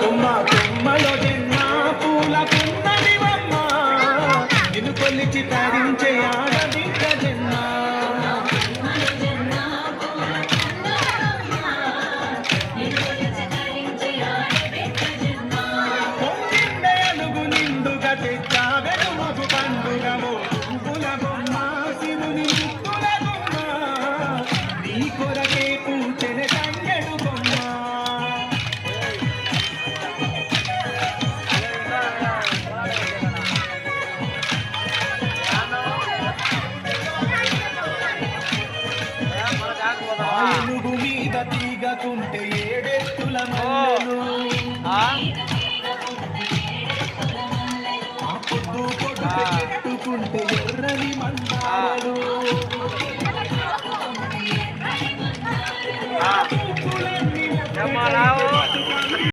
కొమ్మ కొమ్మలో జన్మ పూల పున్నది బొమ్మ నిన్ను కొలిచి తరించే ఆడబిడ్డ జన్మ పొందిండే అలుగు నిండుగా తెచ్చావెను మగు పండుగము పువ్వుల బొమ్మ శివుని ముక్కుల బొమ్మ నీ కొరకే పూచెన తంగెడు బొమ్మ ఏనుగు మీద తీగకుంటే ఏడెత్తుల మల్లెలు ఆ పొద్దు పొద్దు పెట్టుకుంటే ఎర్రని మందారలు